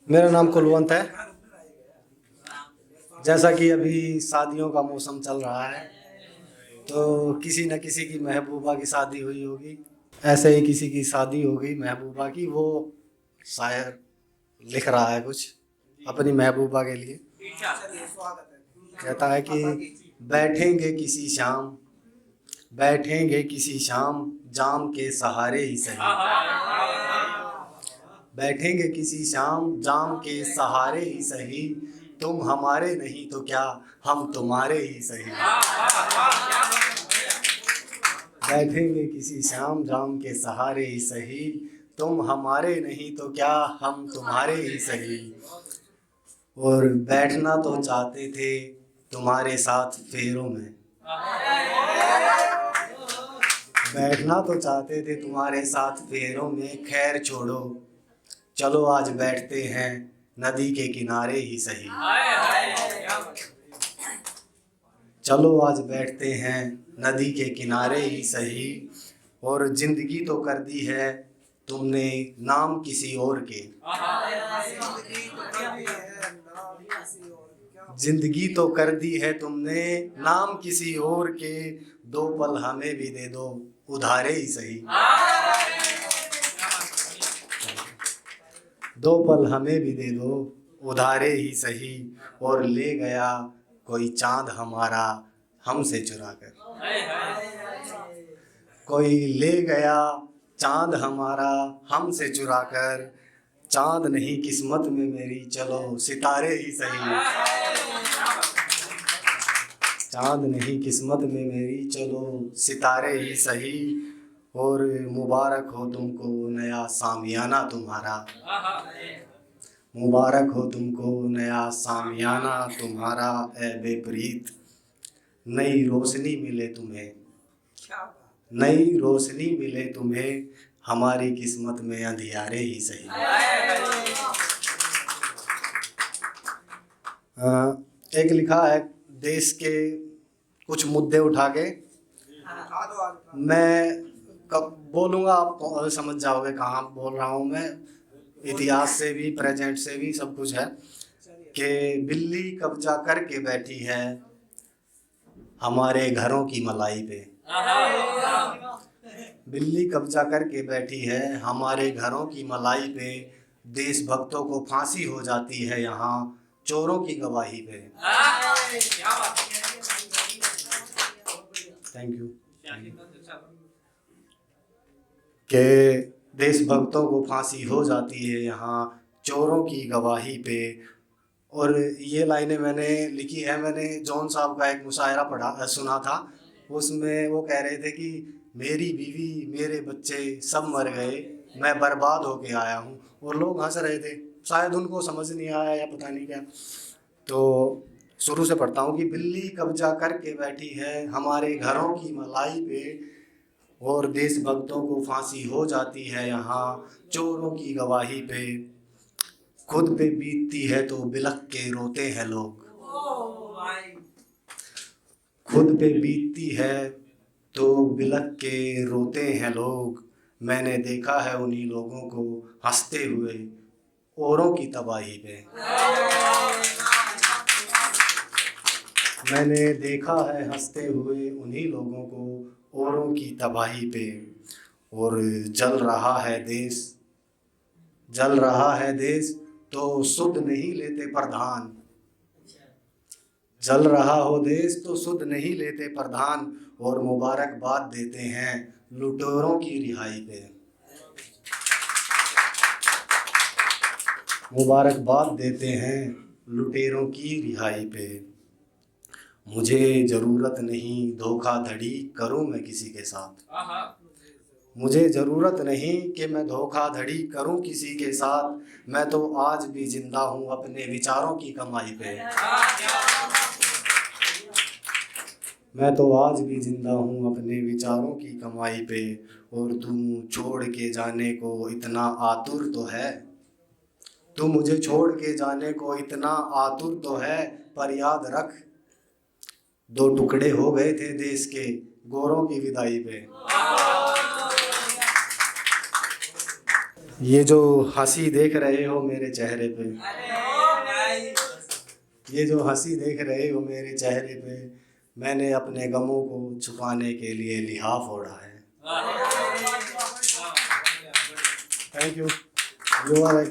मेरा नाम कुलवंत है। जैसा कि अभी शादियों का मौसम चल रहा है, तो किसी न किसी की महबूबा की शादी हुई होगी। ऐसे ही किसी की शादी हो गई महबूबा की। वो शायर लिख रहा है कुछ अपनी महबूबा के लिए। कहता है कि बैठेंगे किसी शाम, बैठेंगे किसी शाम, जाम के सहारे ही सही। बैठेंगे किसी शाम, जाम के सहारे ही सही। तुम हमारे नहीं तो क्या, हम तुम्हारे ही सही। बैठेंगे किसी शाम, जाम के सहारे ही सही। तुम हमारे नहीं तो क्या, हम तुम्हारे ही सही। और बैठना तो चाहते थे तुम्हारे साथ फेरों में, बैठना तो चाहते थे तुम्हारे साथ फेरों में। खैर छोड़ो, चलो आज बैठते हैं नदी के किनारे ही सही। चलो आज बैठते हैं नदी के किनारे ही सही। और जिंदगी तो कर दी है तुमने नाम किसी और के, जिंदगी तो कर दी है तुमने नाम किसी और के। दो पल हमें भी दे दो उधारे ही सही। दो पल हमें भी दे दो उधारे ही सही। और ले गया कोई चांद हमारा हमसे चुरा कर, कोई ले गया चांद हमारा हमसे चुरा कर। चांद नहीं किस्मत में मेरी, चलो सितारे ही सही। चांद नहीं किस्मत में मेरी, चलो सितारे ही सही। और मुबारक हो तुमको नया सामियाना तुम्हारा, मुबारक हो तुमको नया सामियाना तुम्हारा। ए बेपरीत नई रोशनी मिले तुम्हें, नई रोशनी मिले तुम्हें। हमारी किस्मत में अंधियारे ही सही। एक लिखा है देश के कुछ मुद्दे उठा के। मैं कब बोलूँगा आप समझ जाओगे कहाँ बोल रहा हूँ मैं। इतिहास से भी प्रेजेंट से भी सब कुछ है। कि बिल्ली कब्जा करके बैठी है हमारे घरों की मलाई पे, बिल्ली कब्जा करके बैठी है हमारे घरों की मलाई पे। देशभक्तों को फांसी हो जाती है यहाँ चोरों की गवाही पे। Thank you. कि देशभक्तों को फांसी हो जाती है यहाँ चोरों की गवाही पे। और ये लाइनें मैंने लिखी है, मैंने जॉन साहब का एक मुशायरा पढ़ा सुना था। उसमें वो कह रहे थे कि मेरी बीवी मेरे बच्चे सब मर गए, मैं बर्बाद होके आया हूँ। और लोग हंस रहे थे, शायद उनको समझ नहीं आया या पता नहीं क्या। तो शुरू से पढ़ता हूँ कि बिल्ली कब्जा करके बैठी है हमारे घरों की मलाई पे। और देशभक्तों को फांसी हो जाती है यहाँ चोरों की गवाही पे। खुद पे बीतती है तो बिलख के रोते हैं लोग, खुद पे बीतती है तो बिलख के रोते हैं लोग। मैंने देखा है उन्हीं लोगों को हंसते हुए औरों की तबाही पे, मैंने देखा है हंसते हुए उन्हीं लोगों को औरों की तबाही पे। और जल रहा है देश, जल रहा है देश तो सुध नहीं लेते प्रधान, जल रहा हो देश तो सुध नहीं लेते प्रधान। और मुबारकबाद देते हैं लुटेरों की रिहाई पे, मुबारकबाद देते हैं लुटेरों की रिहाई पे। मुझे ज़रूरत नहीं धोखाधड़ी करूं मैं किसी के साथ, मुझे ज़रूरत नहीं कि मैं धोखाधड़ी करूं किसी के साथ। मैं तो आज भी जिंदा हूं अपने विचारों की कमाई पे, मैं तो आज भी जिंदा हूँ अपने विचारों की कमाई पे। और तू छोड़ के जाने को इतना आतुर तो है, तू मुझे छोड़ के जाने को इतना आतुर तो है। पर याद रख दो टुकड़े हो गए थे देश के गोरों की विदाई पे। ये जो हंसी देख रहे हो मेरे चेहरे पे, ये जो हंसी देख रहे हो मेरे चेहरे पे, मैंने अपने गमों को छुपाने के लिए लिहाफ ओढ़ा है। Thank you. You are